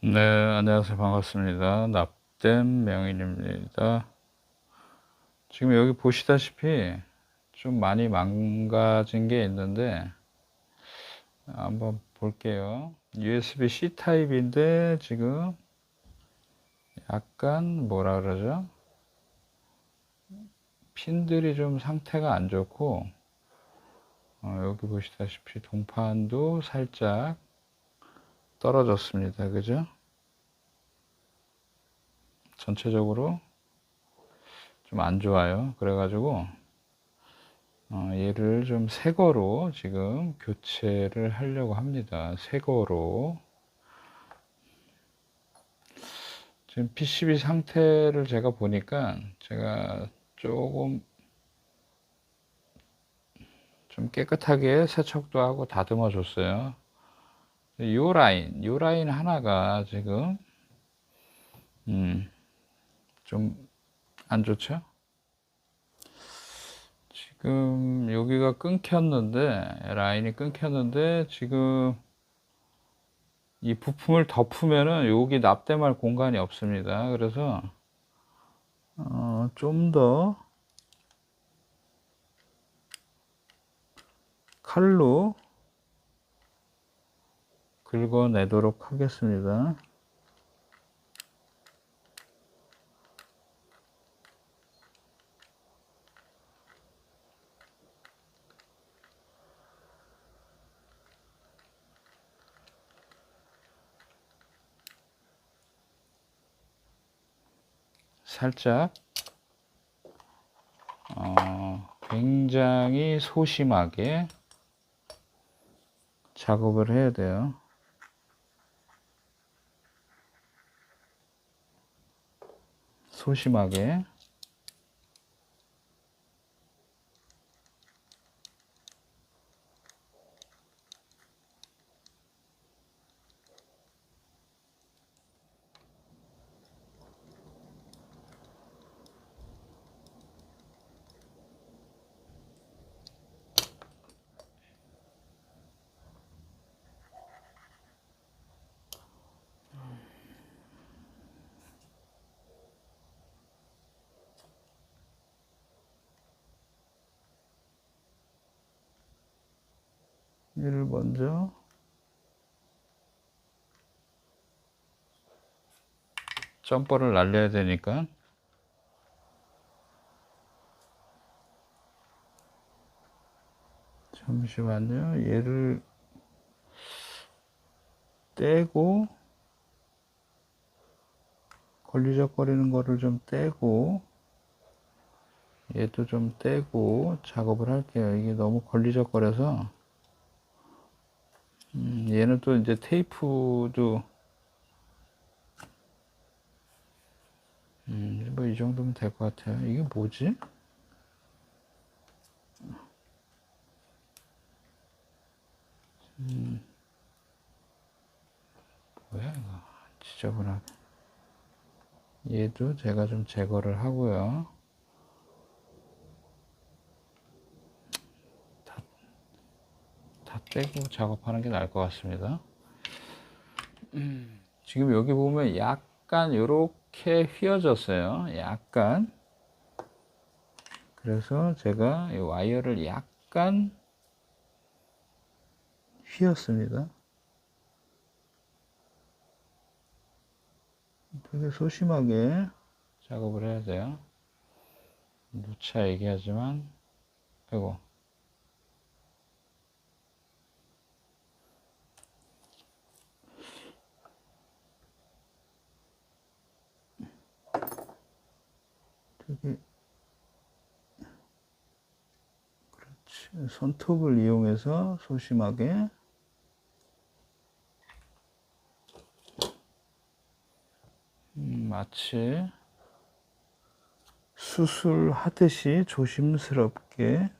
네, 안녕하세요. 반갑습니다. 납땜 명인입니다. 지금 여기 보시다시피 좀 많이 망가진 게 있는데 한번 볼게요. USB-C 타입인데 지금 약간 뭐라 그러죠? 핀들이 좀 상태가 안 좋고 여기 보시다시피 동판도 살짝 떨어졌습니다. 그죠? 전체적으로 좀 안 좋아요. 그래가지고 얘를 좀 새 거로 지금 교체를 하려고 합니다. 새 거로. 지금 PCB 상태를 제가 보니까 제가 조금 좀 깨끗하게 세척도 하고 다듬어 줬어요. 요 라인 하나가 지금 좀 안 좋죠? 지금 여기가 끊겼는데 라인이 끊겼는데 지금 이 부품을 덮으면은 여기 납땜할 공간이 없습니다. 그래서 좀더 칼로 긁어내도록 하겠습니다. 살짝 굉장히 소심하게 작업을 해야 돼요. 소심하게. 얘를 먼저 점퍼를 날려야 되니까 잠시만요. 얘를 떼고 걸리적거리는 거를 좀 떼고 얘도 좀 떼고 작업을 할게요. 이게 너무 걸리적거려서 얘는 또 이제 테이프도 뭐 이 정도면 될 것 같아요. 이게 뭐지? 뭐야 이거 지저분하게. 얘도 제가 좀 제거를 하고요. 다 떼고 작업하는 게 나을 것 같습니다. 지금 여기 보면 약간 이렇게 휘어졌어요. 약간. 그래서 제가 이 와이어를 약간 휘었습니다. 되게 소심하게 작업을 해야 돼요. 누차 얘기하지만, 아이고. 되게, 그렇지. 손톱을 이용해서 소심하게 마치 수술하듯이 조심스럽게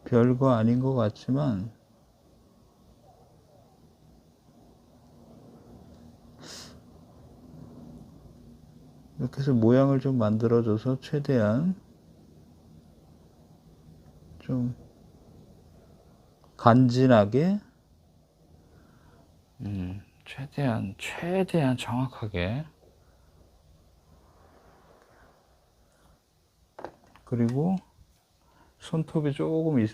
별거 아닌 것 같지만 이렇게 해서 모양을 좀 만들어줘서 최대한 좀 간지나게 최대한 정확하게. 그리고 손톱이 조금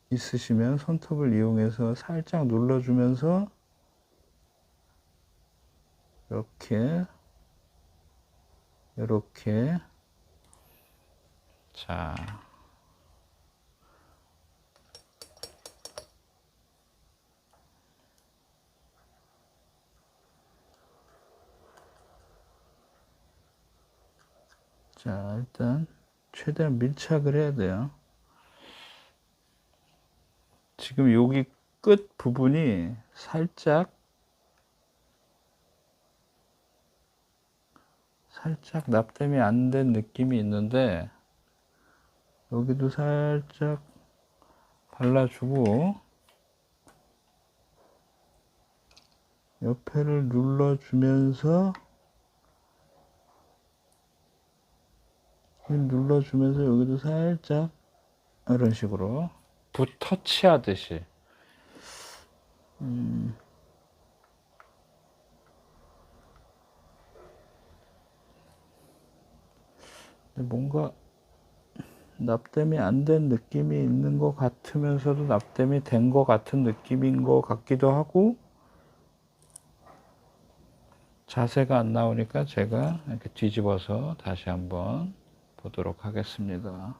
있으시면 손톱을 이용해서 살짝 눌러주면서 이렇게 자, 일단 최대한 밀착을 해야 돼요. 지금 여기 끝 부분이 살짝 납땜이 안 된 느낌이 있는데 여기도 살짝 발라주고 옆에를 눌러주면서 여기도 살짝 이런 식으로 붓터치 하듯이. 뭔가 납땜이 안 된 느낌이 있는 것 같으면서도 납땜이 된 것 같은 느낌인 것 같기도 하고, 자세가 안 나오니까 제가 이렇게 뒤집어서 다시 한번 보도록 하겠습니다.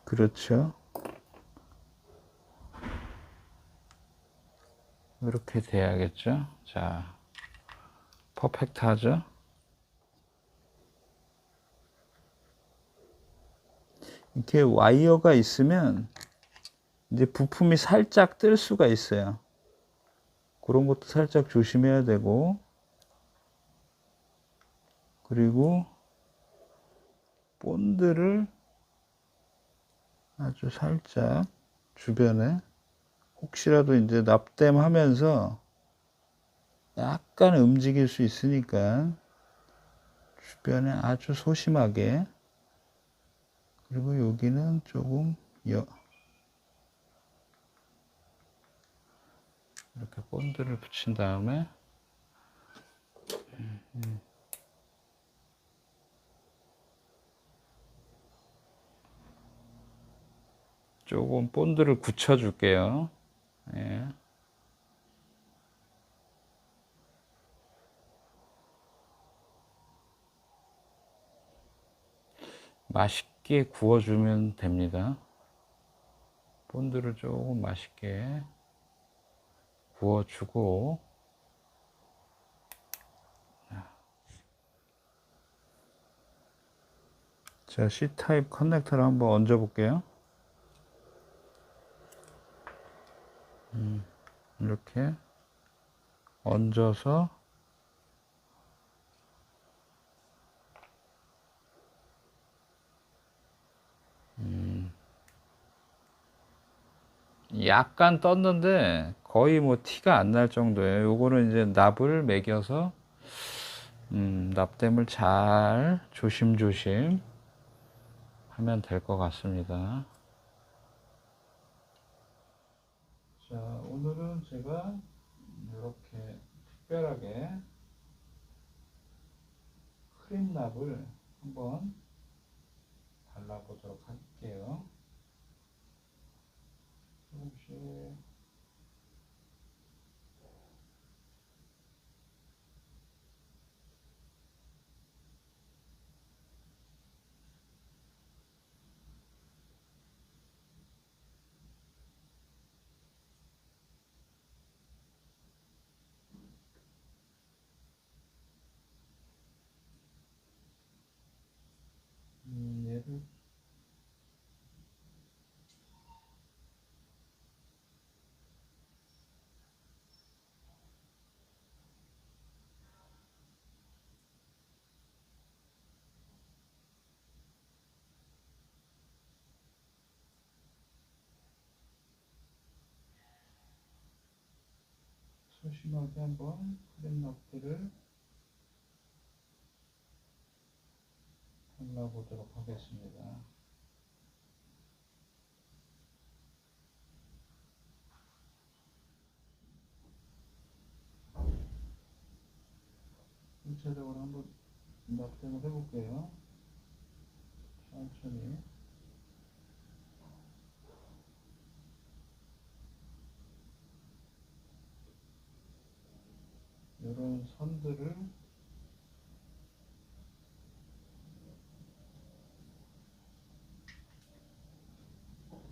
그렇죠. 이렇게 돼야겠죠. 자, 퍼펙트하죠. 이렇게 와이어가 있으면 이제 부품이 살짝 뜰 수가 있어요. 그런 것도 살짝 조심해야 되고, 그리고 본드를 아주 살짝 주변에 혹시라도 이제 납땜하면서 약간 움직일 수 있으니까 주변에 아주 소심하게. 그리고 여기는 조금 이렇게 본드를 붙인 다음에 조금 본드를 굳혀 줄게요. 예. 맛있게 구워주면 됩니다. 본드를 조금 맛있게 구워주고, 자, C타입 커넥터를 한번 얹어 볼게요. 이렇게 얹어서 약간 떴는데 거의 뭐 티가 안 날 정도예요. 요거는 이제 납을 매겨서 납땜을 잘 조심조심 하면 될 것 같습니다. 자, 오늘은 제가 이렇게 특별하게 크림 납을 한번 발라보도록 할게요. 조금씩. 얘를 소심하게 한번 크림 납들을 잘라보도록 하겠습니다. 전체적으로 한번 납땜을 해볼게요. 천천히. 이런 선들을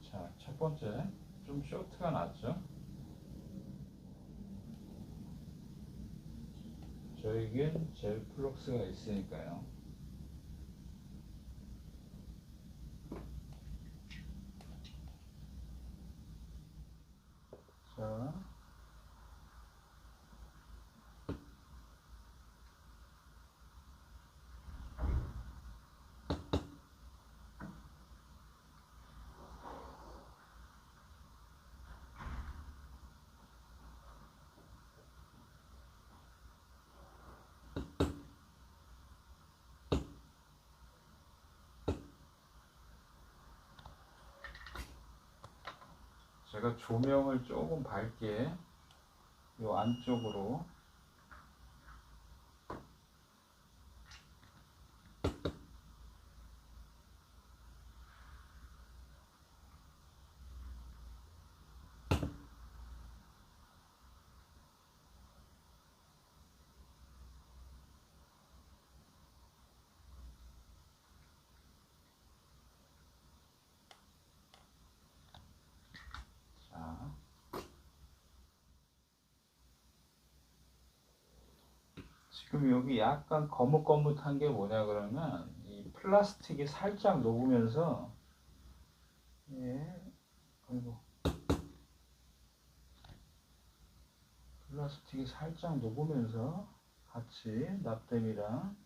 자, 첫 번째 좀 쇼트가 낫죠? 저에겐 젤 플럭스가 있으니까요. 자, 제가 조명을 조금 밝게 요 안쪽으로 자, 지금 여기 약간 거뭇거뭇한 게 뭐냐 그러면 이 플라스틱이 살짝 녹으면서 예, 아이고 플라스틱이 살짝 녹으면서 같이 납땜이랑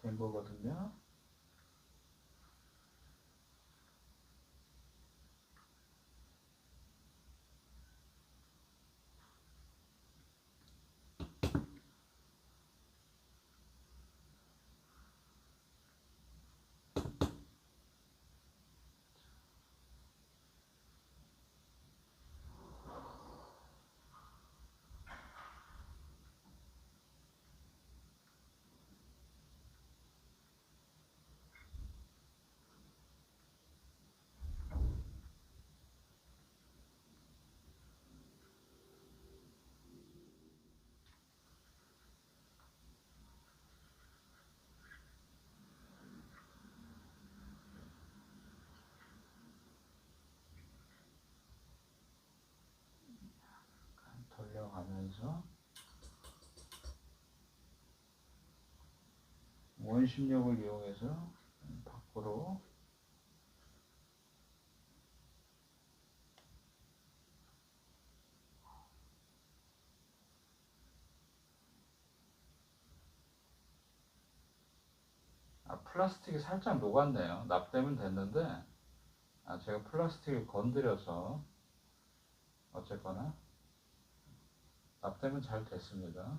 된 거거든요. 돌려가면서 원심력을 이용해서 밖으로 플라스틱이 살짝 녹았네요. 납땜은 됐는데 제가 플라스틱을 건드려서 어쨌거나 납땜은 잘 됐습니다.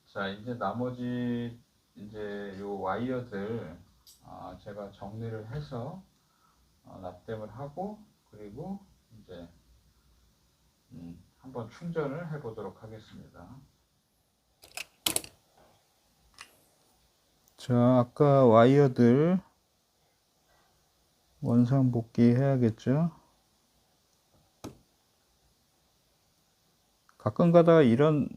자, 이제 나머지 이제 요 와이어들 제가 정리를 해서 납땜을 하고 그리고 이제 한번 충전을 해 보도록 하겠습니다. 자, 아까 와이어들 원상복귀 해야겠죠. 가끔 가다가 이런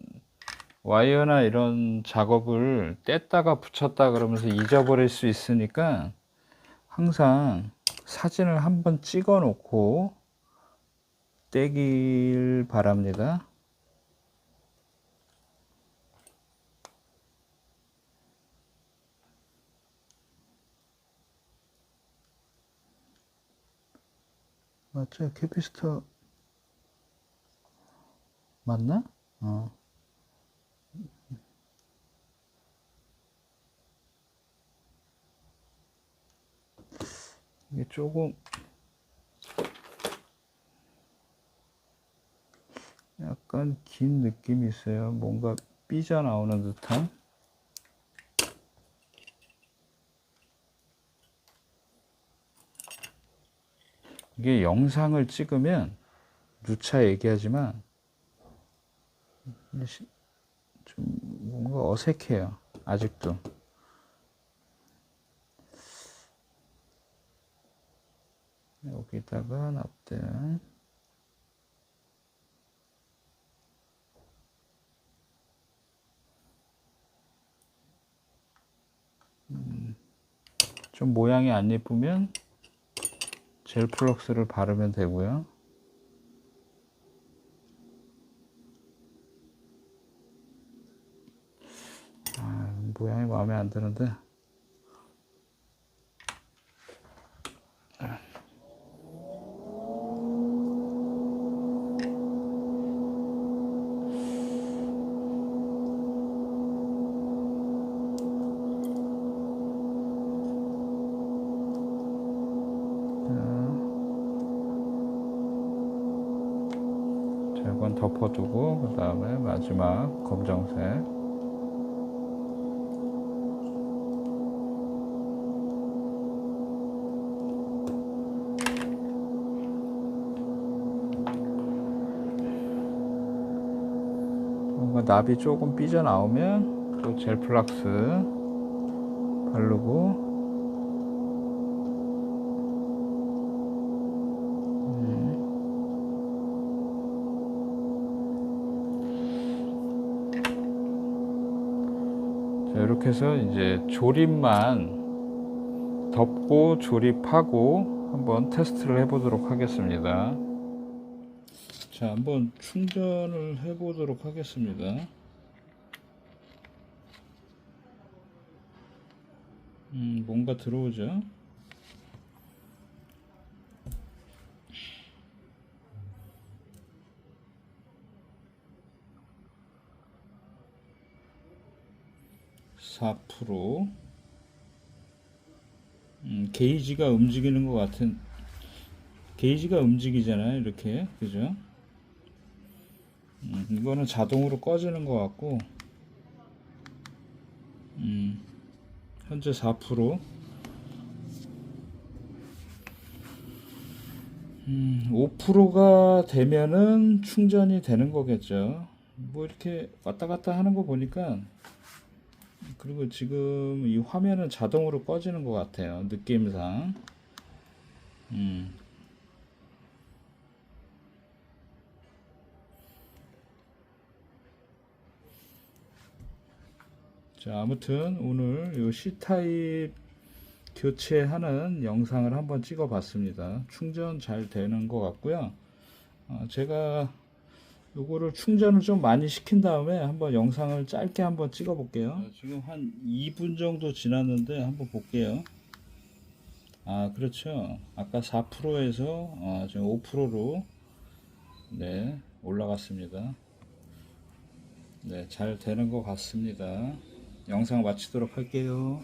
와이어나 이런 작업을 뗐다가 붙였다 그러면서 잊어버릴 수 있으니까 항상 사진을 한번 찍어 놓고 떼길 바랍니다. 맞죠? 캐피스터 맞나? 이게 조금 약간 약간 긴 느낌이 있어요. 뭔가 삐져나오는 듯한. 이게 영상을 찍으면 누차 얘기하지만 좀 뭔가 어색해요. 아직도. 여기다가 납땜. 좀 모양이 안 예쁘면 젤 플럭스를 바르면 되고요. 모양이 마음에 안 드는데. 자, 이건 덮어두고 그 다음에 마지막 검정색. 뭔가 납이 조금 삐져나오면 또 젤 플락스 바르고. 자, 이렇게 해서 이제 조립만 덮고 조립하고 한번 테스트를 해 보도록 하겠습니다. 자, 한번 충전을 해 보도록 하겠습니다. 뭔가 들어오죠? (4%) 게이지가 움직이는 것 같은, 게이지가 움직이잖아요, 이렇게. 그죠? 이거는 자동으로 꺼지는 것 같고, 현재 4%. 5%가 되면은 충전이 되는 거겠죠. 뭐 이렇게 왔다 갔다 하는 거 보니까. 그리고 지금 이 화면은 자동으로 꺼지는 것 같아요, 느낌상. 자, 아무튼 오늘 요 C타입 교체하는 영상을 한번 찍어 봤습니다. 충전 잘 되는 것 같고요. 제가 요거를 충전을 좀 많이 시킨 다음에 한번 영상을 짧게 한번 찍어 볼게요. 지금 한 2분 정도 지났는데 한번 볼게요. 그렇죠. 아까 4%에서 지금 5%로 네, 올라갔습니다. 네, 잘 되는 것 같습니다. 영상 마치도록 할게요.